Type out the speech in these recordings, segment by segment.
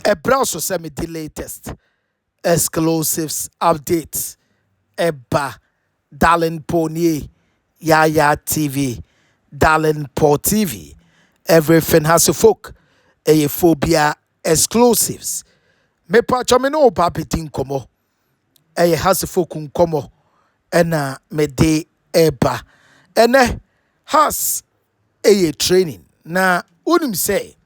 A browser send me the latest exclusives updates. Eba, Darling Pony, Yaya TV, Darling Paul TV. Everything has a folk, a phobia exclusives. Me pacha me no papi tinkomo. A has a folk unkomo. Ena me de eba. Ene has a training. Na unim say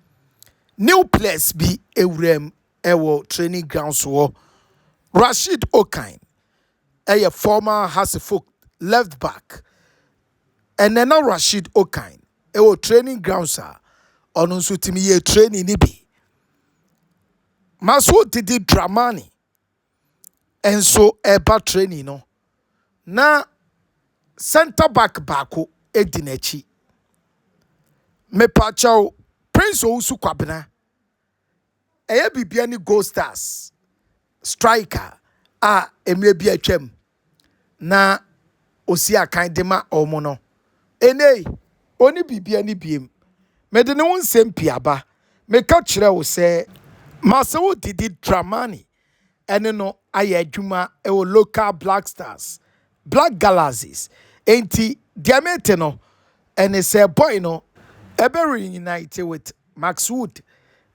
new players be ewrem ewo training grounds wo. Rashid Okine, a former Hasselhoff left back, and then now Rashid Okine, ewo training grounds are on timi ye training nibi. Maso didi Dramani, and so eba training no. Na center back bako edinechi. Me pachao Prince Ousu Kwabena. Eye bibiani Gold Stars striker maybe a chem na osi akan de ma omo no. Enei oni bibiani biem. Me de ne won sempiaba. Me ka kire wo se Masewo didi Dramani ene no aye adwuma e wo local Black Stars, Black Galaxies. Enti diamete no ene se boy no ebe reunited with Max Wood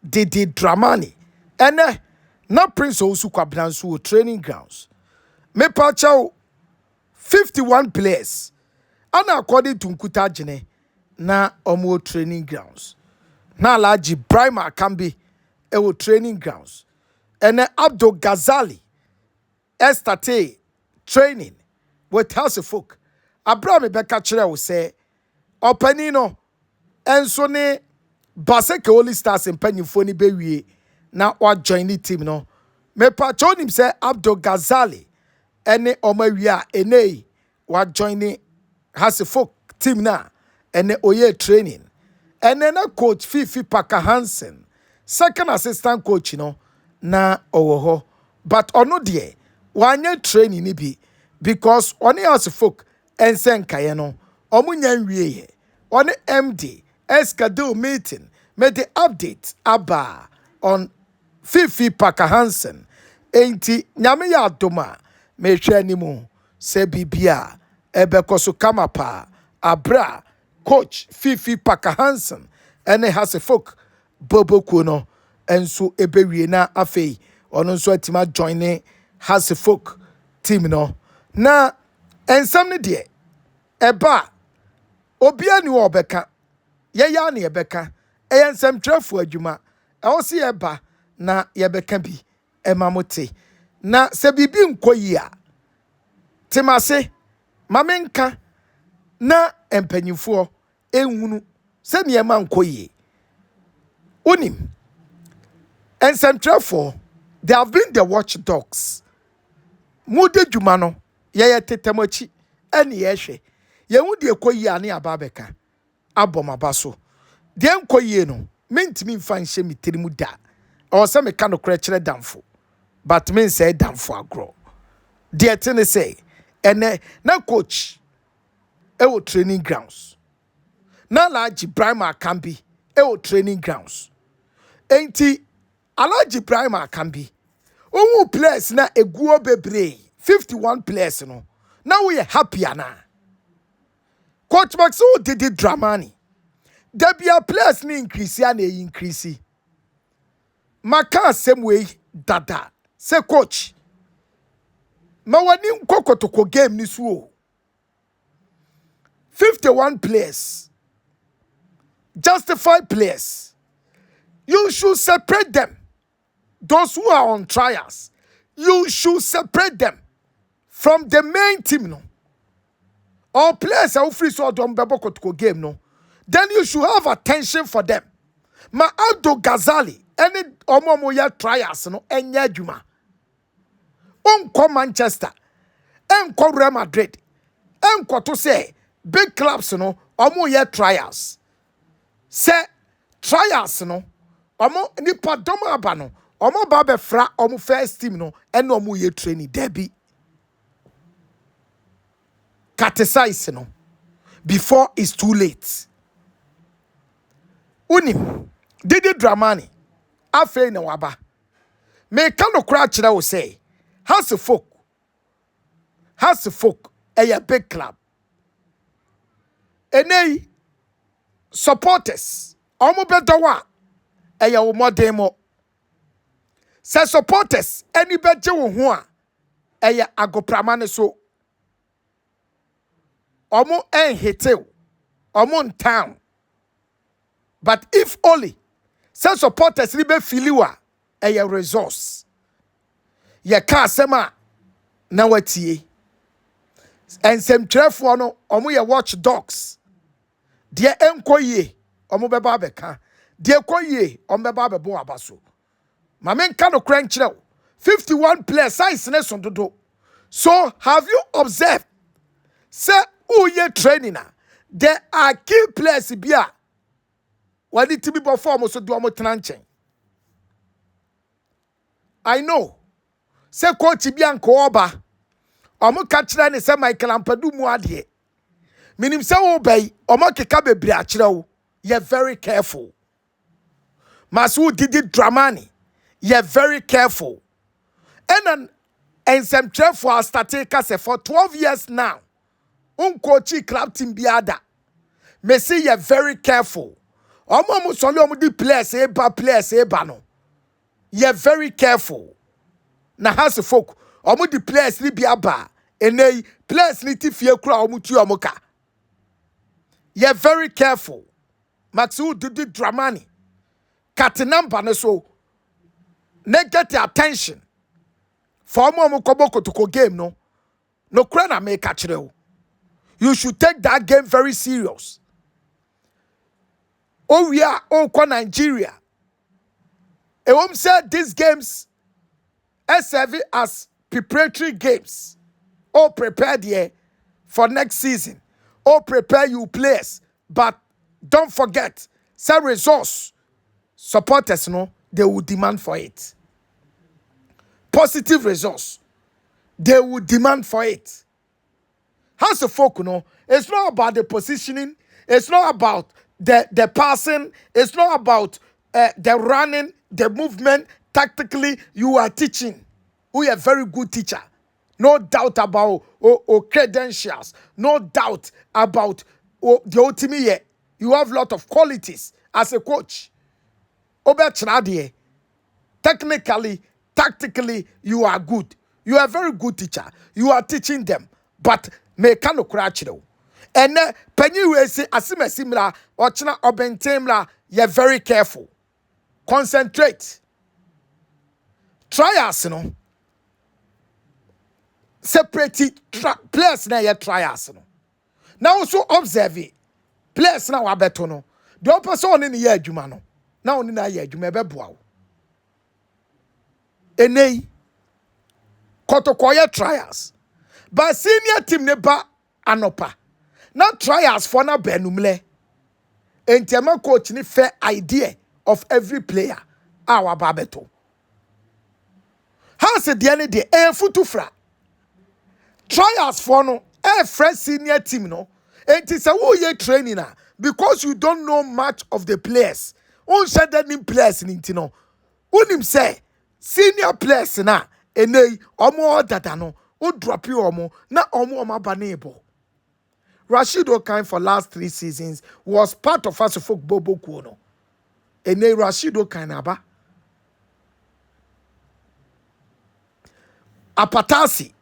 didi Dramani ene na Prince Ousu Kwabena nso training grounds. Me pacha 51 players and according to Nkuta Jene na omo training grounds. Na Alhaji Ibrahim Akambi ewo training grounds. And Abdul Gazale estate training with House of Folk. Abraham Beka Chere will say Openino enso ne Baseke Holy Stars in Penyufoni Bewie na wa join the team no. Me pacho him say Abdul Gazale ene omawia ene wa join the Hasselhoff team na ene oye training. Ene na coach Fiifi Paka Hansen second assistant coach no na owo. But ono de wanye training ni bi because oni Hasselhoff ensen kaye no omunya nwie ye. Oni MD schedule meeting made the update aba on Fiifi Paka Hansen. Enti nyame ya adoma me hwe animu se bibia ebekoso kamapa abra coach Fiifi Paka Hansen ene Hasselhoff boboku no enso ebewie na afei ono nso atima join Hasselhoff team no na ensam ne de eba obia ni obeka ya na ebeka ensam trafo adwuma osi eba na yebeka bi emamote na se bibi nkoyi a temase mamenka na empanyimfo enhunu se niema nkoyi onim ensemtrafo they have been the watchdogs mude dwuma no ye tetemachi ene ye hwe ye hu de ekoyi ane ababeka abomabaso de nkoyi no mentimi mfa nhye mitirimu da o se me ka no kra kire damfo but men say damfo agro de etene say ene na coach ewo training grounds na Alhaji Ibrahim Akambi ewo training grounds. Enti Alhaji Ibrahim Akambi owu players na eguo bebre 51 players no na we happy ana coach Maxo didi Dramani debia players ni increase ya na increase maka same way dada say coach ma wani nkokotoko game ni suo 51 players justified players. You should separate them. Those who are on trials, you should separate them from the main team. No, all players are free so don't be game. No, then you should have attention for them. Ma Abdul Gazale, any omomoya trials, no, enya juma. Unko Manchester, unko Real Madrid, unko to say big clubs, no, omoya trials. Say trials, no. Omo nipa doma aba no omo ba be fra omo first team no ene omo ye training debi catechize no before it's too late. Unim didi Dramani afei na waba Me can no crash now say. Has a folk a big club. Ene supporters. Omo better wa a more demo. Say supporters any better wo a agopramane so. Omo en hitel. Omo in town. But if only say supporters ni be filiwa a resource. Ye ka sema na watie. And some trefo no omo ye watch dogs. Die enko ye omo beba beka. Die ko ye omo beba bebo abaso. Ma men ka no kran kire 51 players size ne son dodo. So have you observed say who ye training na there are key players bia wadi tibi perform so do omo tranchen. I know say coach bia nko oba omo ka kire ne say Michael Ampadu mu ade. Minim say wo bay omo keka bebre a kire wo. You're very careful. Masu didi dramani. You're very careful. And some careful are starting for 12 years now. Uncoachy club team biada. Me say you're very careful. Omo musoli omo di players eba no. You're very careful. Na has folk omo di players ni biaba. Ene players ni ti fie kura omo tu omo ka. You're very careful. Maxu didi dramani. Katinamba ne so. Ne get the attention. For mo koboko to game no. No krana make kachire. You should take that game very serious. Oh we are Nigeria. And whom said these games serve as preparatory games. Oh prepare there for next season. Oh prepare you players. But don't forget, some resource supporters no, they will demand for it. Positive resource. They will demand for it. How's the folk, it's not about the positioning. It's not about the passing. It's not about the running, the movement. Tactically, you are teaching. We are a very good teacher. No doubt about credentials. No doubt about the ultimate. You have a lot of qualities as a coach. Technically, tactically, you are good. You are a very good teacher. You are teaching them. But me kano kurachiro. And penny we say asime similar or china obentemla, you're very careful. Concentrate. Try us, Separate players na ye try us. Now also observe it. Players na wabeto no. The opposite in the year jumano. Now ni na ye jume beboa. Enei kotokoye trials. But senior team neba anopa. Now trials for na benumle. Entema coach ni fair idea of every player. Our babeto. How's the end day? Futufra. Trials for no. Fresh senior team no. And it's a who ye training because you don't know much of the players. Unshare them players in intino. Unim say senior players na enei omo data no. O drop you omo na omo banebo. Rashid Okine for last 3 seasons was part of us folk Bobo Kuono. Enei Rashid Okine aba. Apatasi.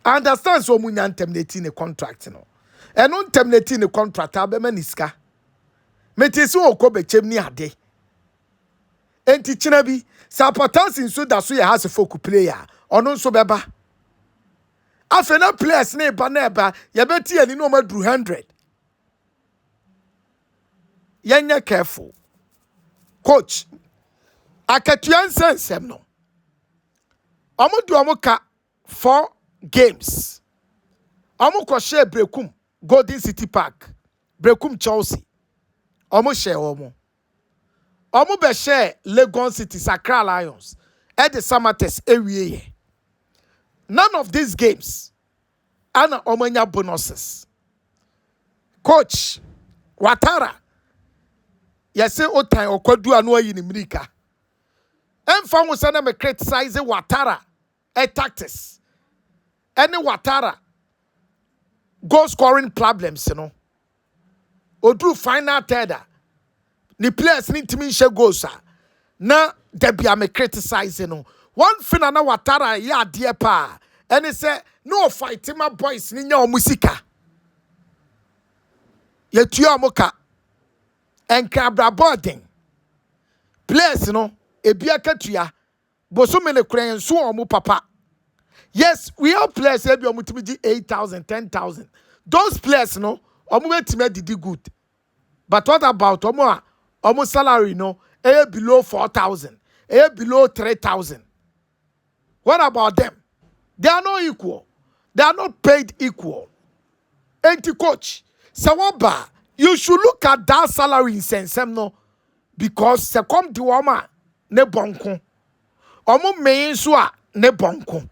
I understand so many terminating a contract, And non terminating a contract, Abemaniska. Metis o kobe chemni ade. Enti chinabi, sa Apatasi so that so has a folk player, or non so beba. Afena players neba, yabeti and no madru 100. Yanya careful. Coach, akatuan sense no. Omodu amoka 4 games. Omo share Brekum, Golden City Park, Brekum Chelsea. Omo share omo. Omo be share Legon City Accra Lions. At the Samates area. None of these games ana omanya bonuses. Coach Watara Yes, o time o kwadu anu ayi ni mrika. Emfa wo se na me criticize Watara tactics. Any Watara goal scoring problems, you know. Odu final third. Ni players ni timi she goals na debi am criticizing no. One thing na Watara ya de pa. And he say no fight my boys ni nya omusika. Ye tuya moka. Enkabra boarding. Players no ebia katuya. Boso me kura so omu papa. Yes, we have players ebi omu timi 8,000, 10,000. Those players no omu betime didi good. But what about omu salary no below 4,000, below 3,000. What about them? They are not equal. They are not paid equal. Coach, Sawaba, you should look at that salary in Sensem no, because se come to Oma ne bonko. Omo meyin so ne bonko.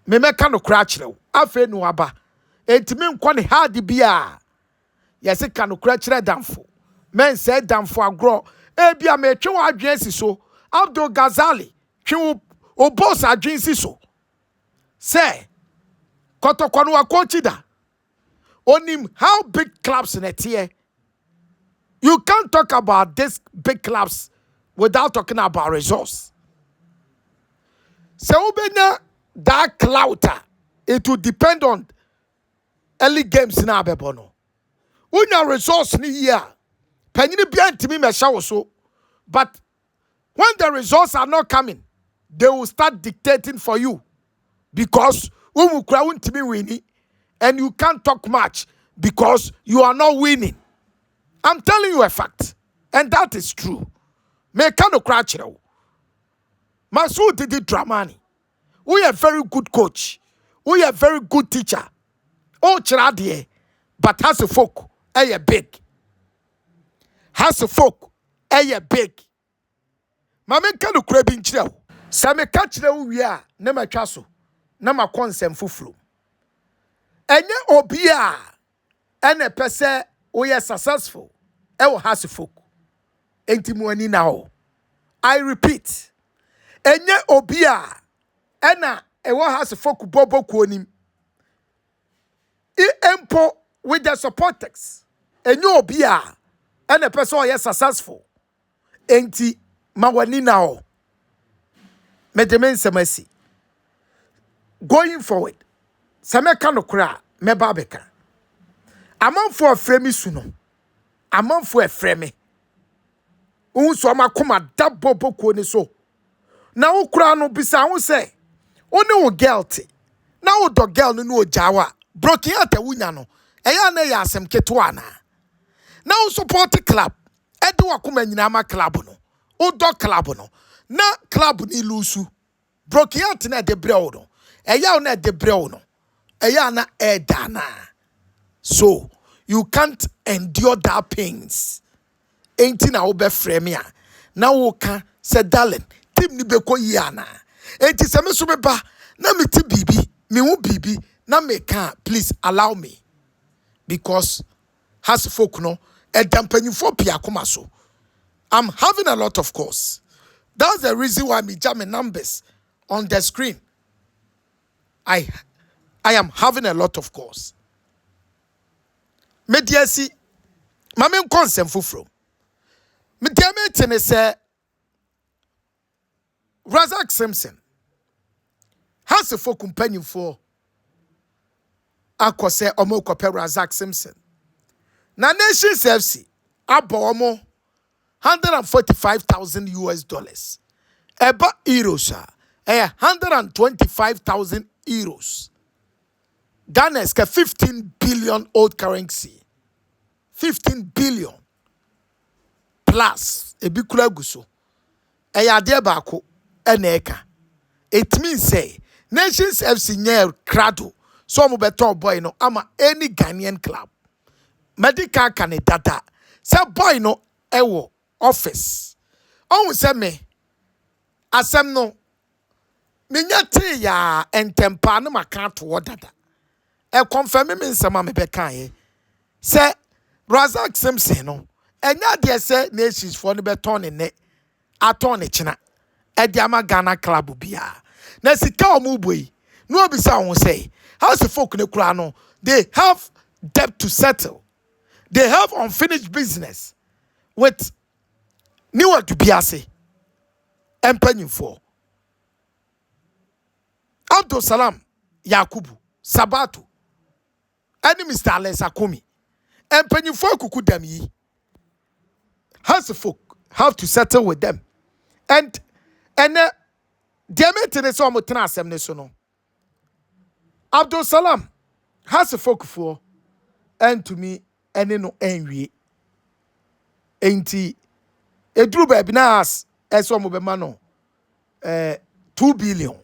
Me meka no crash lew. Afe no aba. Entimi nkwa ne hard bia. Yesi ka no crash le damfo. Men say damfo agro. Bia me twe wa adwen si so. Abdul Gazale twe o boss adwen si so. Say kotokonu wa coachida. Onim how big clubs in it here. You can't talk about these big clubs without talking about resource. So that clouter, it will depend on early games in Abebono. When your resource ni here, penny be antimi me show so. But when the results are not coming, they will start dictating for you. Because we will crown to be winning, and you can't talk much because you are not winning. I'm telling you a fact, and that is true. Me kano crash now. Masu did Dramani. We are very good coach. We are very good teacher. Oh, Chradie, but has a folk, a big. Has a folk, a big. Mame kano crabbing chill. Same catch the we are, nema chaso, nama consem fuflu. Enye obia, ene pese we are successful. Ewo has a folk. Enti muani now. I repeat. Enye obia, ena ewo has a folk bobo kuonim. Empo with the supporters. Enye obia, ene pese we are successful. Enti mawani now. Medemen semesi. Going forward, semeka no kra me babeka. Amanfo afremi suno. Amanfo afremi. Unso amakoma dabbo boko ni so. Na wo kra no bisa wo se. One wo girl te. Na wo do girl no no jawa. Broken ata wunya no. Eya na ya asem keto ana. Na wo support club. Ede wakoma nyina ma club no. Wo do club no. Na club ni lusu. Broken out na de brew no. Eya na de brew no. Eya na edana. So, you can't endure that pains. Ain't na obe fremia. Na woka se darling. Tim ni beko yana. Ain't se me so ba. Na me ti bibi. Me wu bibi. Na me can please allow me. Because has folk no. Edampanifo pia kumaso. I'm having a lot of course. That's the reason why me jamming numbers on the screen. I am having a lot of course. Me dear see, mamen consent fufro. Me dear me tene say, Razak Simpson has a full companion for. Ako say omo kope Razak Simpson. Na Nations FC abo omo 145,000 US dollars. Eba euros, 125,000 euros. Ghana is 15 billion old currency. 15 billion plus ebi kula guso. Eya de bako eneka. It means say Nations FC nye crado. So mo beto boy no ama any Ghanaian club. Medical kanedata. Say boy no ewo office. On say me asem no minyate ya entempa no maka to dada. E confirm me nsema me beka ye. Say Razak Simpson no enya de say nations for no beton ne aton ne china e de ama Ghana club bia na sika omo boy no obisa won say how's the folk ne kura no they have debt to settle, they have unfinished business with niwa dubiase empanyimfo Abdul Salam Yakubu Sabato any Mr. Alesa Komi empanyimfo kuku dem yi how's the folk have to settle with them and dear me so mo tena asem ne so no Abdul Salam has a folk for and to me any no enwie enti eduru ba bi na as eso mo be ma no 2 billion.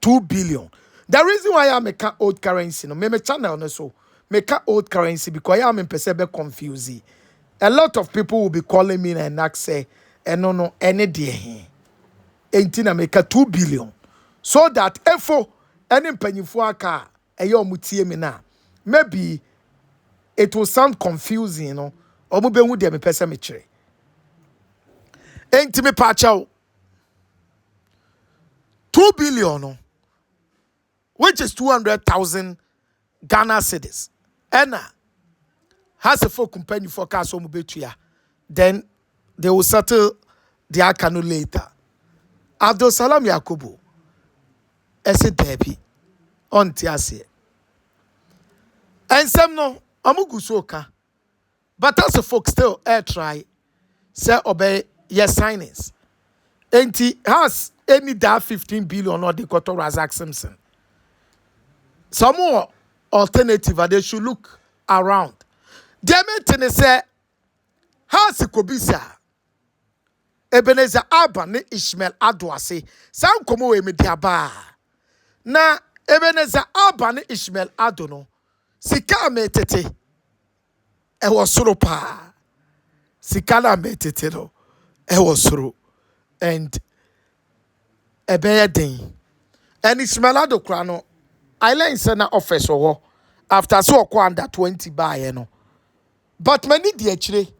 The reason why I make old currency no me channel no so make old currency because I am be confused. A lot of people will be calling me and ask say no any day enti na make 2 billion so that efo any mpanyimfo aka eyo mutie me na maybe it will sound confusing, you know. Omo be hu de me pese me kire. Enti me pa chaw 2 billion no, which is 200,000 Ghana cedis. Ena has a folk company for cash omo betua. Then they will settle the akano later. Abdul Salam Yakubu ese debi on tiase. And some no amugusoka. But as a folk still air try say obey yes signings. And he has any that 15 billion or the Koto Razak Simpson. Some more alternative they should look around. Dear me say has Kobisa Ebenezer Abba ne Ishmael Adwase. Sam komo we me diaba. Na Ebenezer Abba ne Ishmael Adono. Sika me tete. E was soro pa. Sika na me tete no. E was soro. And ebeye den. And Ishmael Ado krano. I learned sena office or after so under 20 buy no. But many di actually.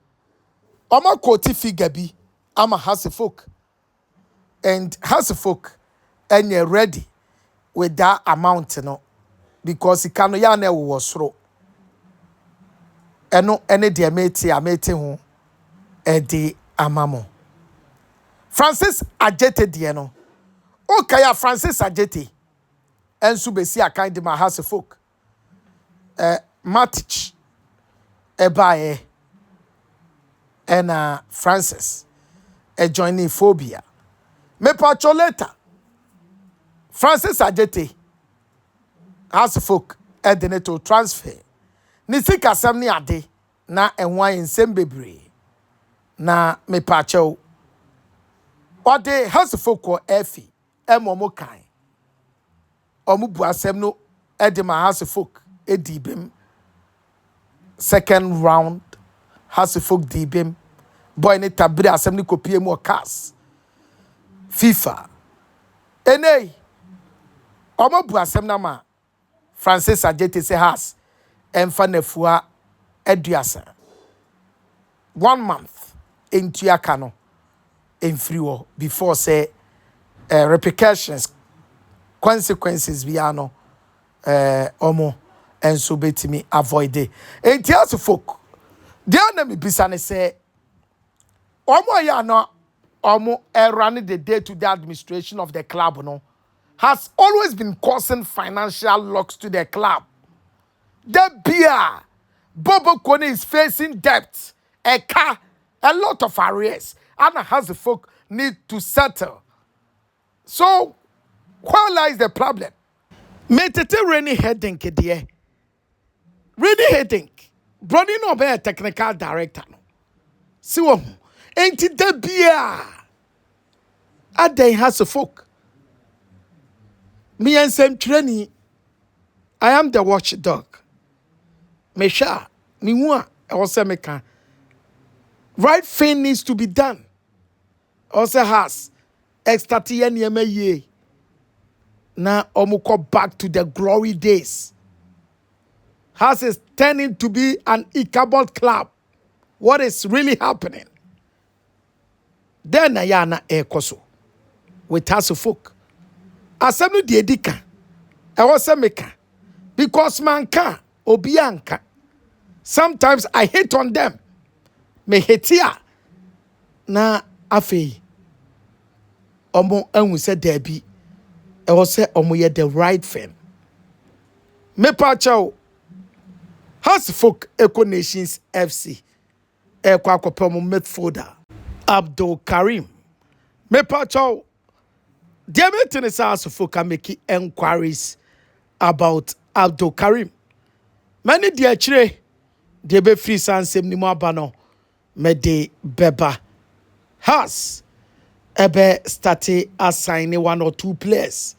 Oma quote figure bi. Ama has a folk. And has a folk. And you're ready with that amount, you know. Because he can ya ne was soro. Eno ene de amete ho e de amamo. Francis Ajete de no. Okay, Francis Ajete. Ensu besi akan de ma house folk. Matic ebaye ena Francis joining phobia. Me pacho later. Francis Ajete house folk to transfer. Ni sika sam ni ade na enwan ensem bebre. Na me pacho ode house folk ko efi emomo kan. Omu bu asem no edema house folk edibem second round house folk dibem boy ne tabiri asem ni kopie mu cars FIFA enei omu bu asem na ma Francis Ajete se has emfa nafua eduasa 1 month into akano enfriwo before say repercussions consequences biano omo enso betimi avoid it. Enti as folk dia na me bisa ne say omo ya no omo running the day-to-day administration of the club no has always been causing financial locks to the club. The beer Bobo Kone is facing debt, a car, a lot of arrears, and has the folk need to settle. So where lies the problem? Metete rainy headache dear. Rainy headache. Brody no be a technical director. No. See what? Ain't it the beer? A day has a folk. Me and Sam Training. I am the watchdog. Me sha. Me wa. Also me can. Right thing needs to be done. Also has. Extra TNMA ye. Now, omuko back to the glory days. Has is turning to be an Ichabod club. what is really happening. Then Ayana Ekoso with us folk. Assembly de Edika. I was a maker. Because manka, obianka. Sometimes I hate on them. Me hatea. Na afi. Omo enwu se Debbie. I was say omo ye the right thing. Me pacho. Has folk Eco Nations FC. Ekwa kopomo midfielder. Abdul Karim. Me pacho. Dear maintenance house folk can make inquiries about Abdul Karim. Many dear chire. Dear be free san sem ni mo abano. Me de beba. Has ebe started assigning 1 or 2 players.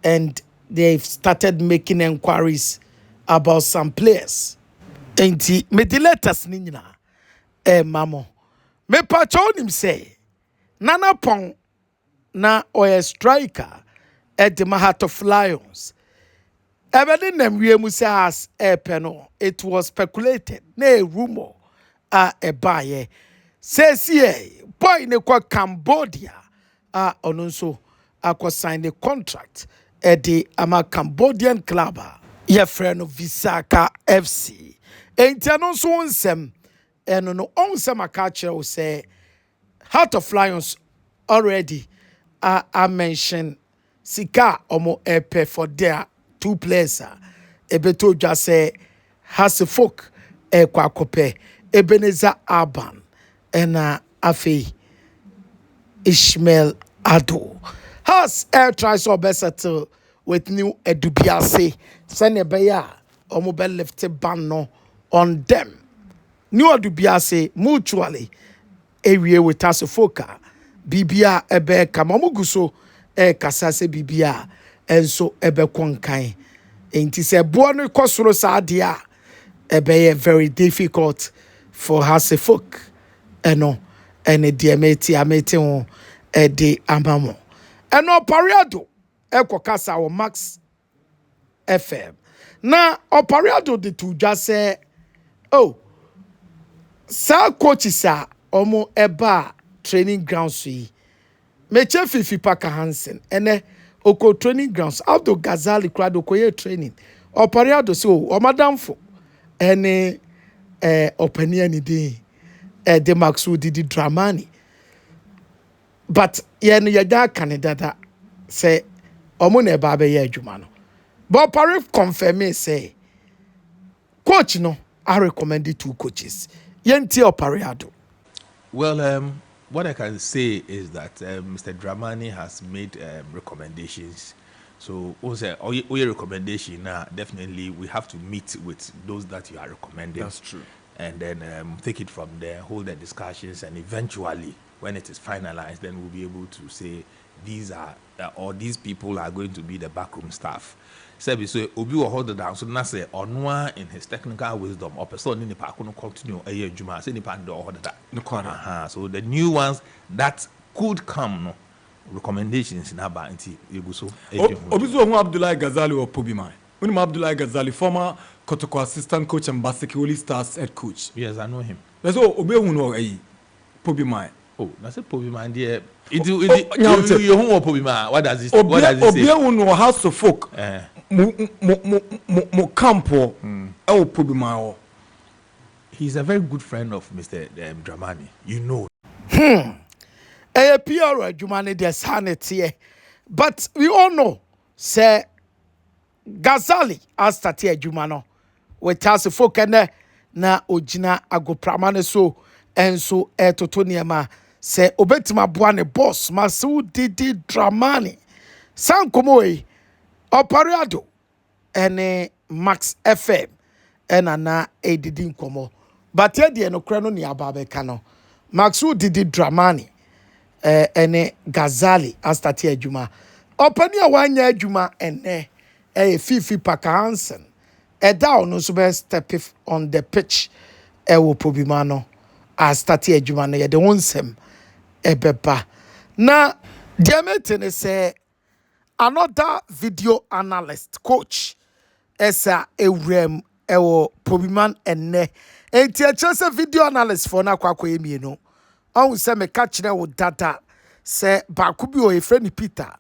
And they've started making inquiries about some players. Enti me de letters ni nyina. Mamo. Me pacho nim say. Nana Pong na oye striker at the Heart of Lions. Even them we has a panel. It was speculated. Ne rumor a buyer. Says ye boy ne kwa Cambodia onunso akwa sign a contract at the Cambodian club. Ye friend of Visaka FC. Enti anonso onsem eno no onsem akache o say Heart of Lions already I mentioned Sika Omo Epe for their 2 players. Ebeto just say has a folk Ekwa Kope Ebenezer Aban and Afi Ishmael Ado. Has air tries or better with new Edubiase Sene Beya Omo Be lifted ban no on them. New Edubiase mutually area with us foka. Bibia ebe kamamuguso kasase bibia enso ebe kwankan enti se boa no kosoro saadia ebe very difficult for hase folk eno ene diameti ameti ho ede amamo eno pariado ekokasa wo Max FM na opariado de tuja se oh sa coaches a omo eba training grounds yi meche Fiifi Parker Hansen ene oko training grounds Abdul Gazale krado koye training opariado so o madamfo ene opania ni de Maxu didi Dramani but ye no yada kanidada say omo na eba be ye adwuma no but opari confirm say coach no I recommended 2 coaches yenti opariado. Well, what I can say is that Mr. Dramani has made recommendations. So, also, all your recommendation now, definitely we have to meet with those that you are recommending. That's true. And then take it from there, hold the discussions, and eventually, when it is finalized, then we'll be able to say these are or these people are going to be the backroom staff. So Obi will hold it down. So now say Onwa in his technical wisdom, or person in the park will continue a year Juma. Say the park do hold that. So the new ones that could come, no recommendations in Aba and Iguso. Obizo Abdullah Gazale or Pobimai. Unim Abdullah Gazale, former Kotoko assistant coach and Basekoli Stars head coach. Yes, I know him. That's all Obehuno Pobimai. Oh, that's a Pobimai, dear. You who Pobimai? What does it say? Obehuno house of folk. Mo campo el Pobimai. He's a very good friend of Mr. Dramani. You know. A PR Jumani de sanity. But we all know, say Gazale as Tatia Jumano. With us folk na ojina agopramane so enso etotoniema se obetima boane boss Masu Didi Dramani Sankomoe Opariado ene Max FM ena na edidi nkomo but ye de no kra no ni ababe kano Maxu Didi Dramani ene Gazale astati adwuma opani a wanya adwuma ene Fiifi Parker Hansen down no so be step on the pitch wo Pobimano astati adwuma no ye de wonsem ebeba na diamete say another video analyst coach esa ewrem ewo Pobiman enne enti a kyerɛ video analyst for na kwakɔ emienu ɔhu sɛ me ka kyerɛ wo data sɛ baako bi o efrɛ ni Peter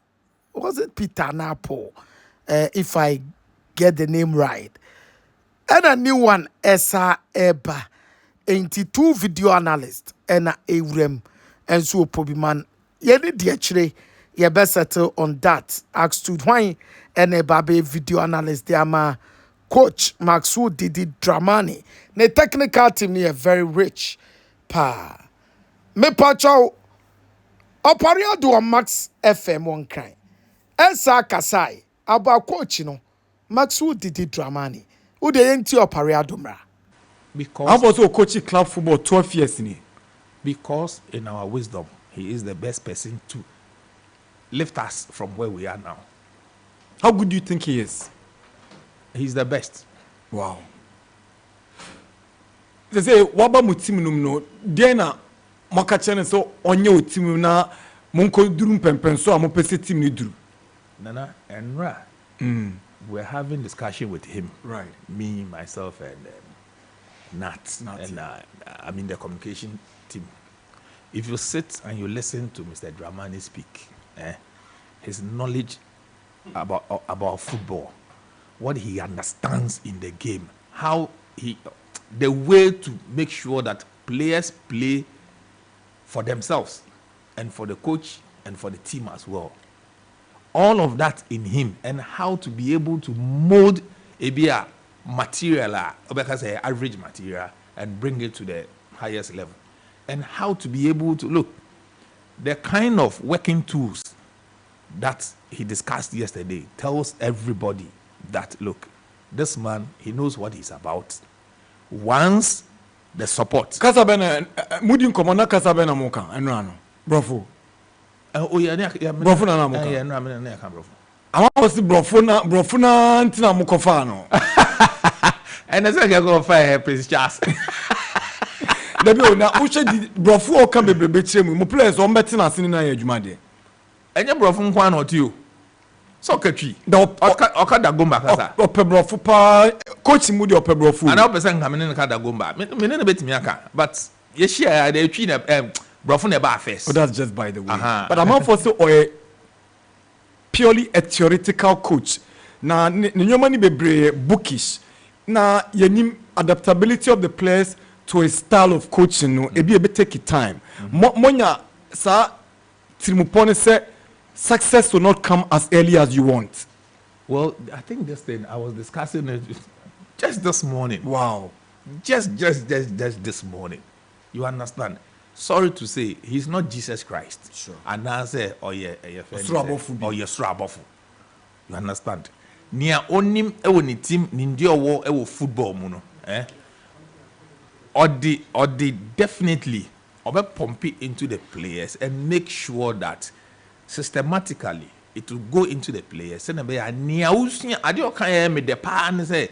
was it Peter na Paul if I get the name right and a new one esa eba enti 2 video analyst and a ewrem and so Pobiman yɛne deɛ kyerɛ you best settle on that ask to why and a baby video analyst there ma coach Maxwell Didi Dramani the technical team here very rich pa me pacho oparia do on Max FM one kind Esa Kasai aba coach no Maxwell Didi Dramani who de enti oparia domra Because I'm also coaching club football 12 years in it. Because in our wisdom, he is the best person to lift us from where we are now. How good do you think he is? He's the best. Wow. They say waba mu team no dey na maka chene so onye o team na monko duru pempen so am pese team ni duru. Nana and Ra. We're having discussion with him. Right. Me, myself, and Nat. And I mean the communication team. If you sit and you listen to Mr. Dramani speak, his knowledge about football, what he understands in the game, how the way to make sure that players play for themselves and for the coach and for the team as well. All of that in him, and how to be able to mold a material, average material, and bring it to the highest level. And how to be able to look the kind of working tools that he discussed yesterday tells everybody that look, this man, he knows what he's about. Once the support. Kasabena mudin komona kasabena moka enrano. Brofo. Oh yeah, brofo na moka. Yeah, no, I can't brofo. I want to see brofo na ntina mokofa no. And I say I go fire Prince Charles. Debi o na ushe di brofo o kan bebrebe kire mu players o mbeti na sini na ya adwuma de. Enye brofo nkwa na otu o. So katwi. Oka da gomba kasa. Ope brofo pa coach mu de ope brofo. Ana ope se nka me ne ka da gomba. Me ne betimi aka, but ye share the atwi na brofo na ba first. Oh, that's just by the way. But I'm for so purely a theoretical coach. Na nyoma ni bebre bookish. Na yenim adaptability of the players to a style of coaching no e be take it time. Monya sa tirimupone say success will not come as early as you want. Well, I think this thing I was discussing it just this morning. Wow. Just this morning. You understand? Sorry to say, he's not Jesus Christ. Sure. And I say, oh yeah, Surabofu. You understand? Nia onim ewo ni team ni ndio wo ewo football mu no, or the definitely obe pump it into the players and make sure that systematically it will go into the players. And be nia usia ade o kan me de pa ne say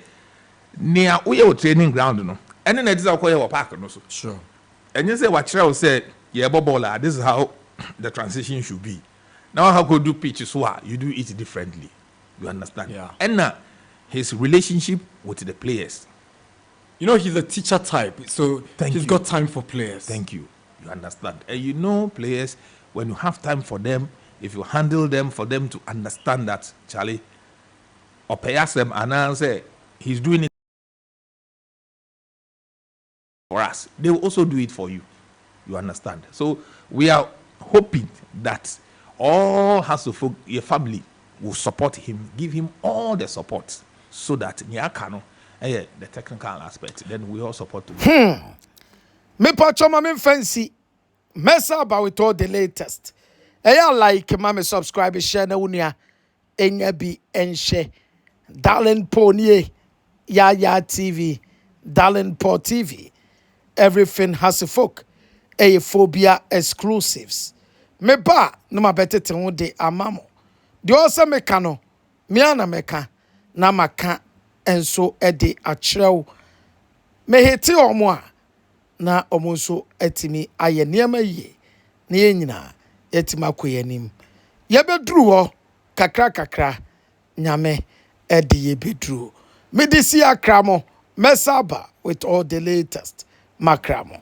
nia wo ye training ground no. And then it is akoye wo park no so. Sure. And you say what Cheryl said, yeah, Bobola, this is how the transition should be. Now how could do pitches you do it differently. You understand? Yeah. And his relationship with the players. You know, he's a teacher type, so he's got time for players. Thank you. You understand? And you know players, when you have time for them, if you handle them for them to understand that, Charlie, or pay them and answer, he's doing it for us. They will also do it for you. You understand? So we are hoping that all Hasselfolk, your family, will support him, give him all the support, so that Nyakano, the technical aspect, then we all support him. Me pachoma me fancy. Mess about with all the latest. Like mama subscribe share na unia enya bi enche. Darling Pony Yaya TV, Darling Po TV. Everything Hasselfolk. Phobia exclusives. Me ba no ma betete ho de amamo. De osa meka no, me ana meka na maka enso ede akyerɛw. Me hete omo a na omo nso etimi aye niam yie. Na yenyina etima koyanim. Ye bedru ho kakra kakra nyame ede ye bedru. Me disi akramo Mesaba with all the latest makramo.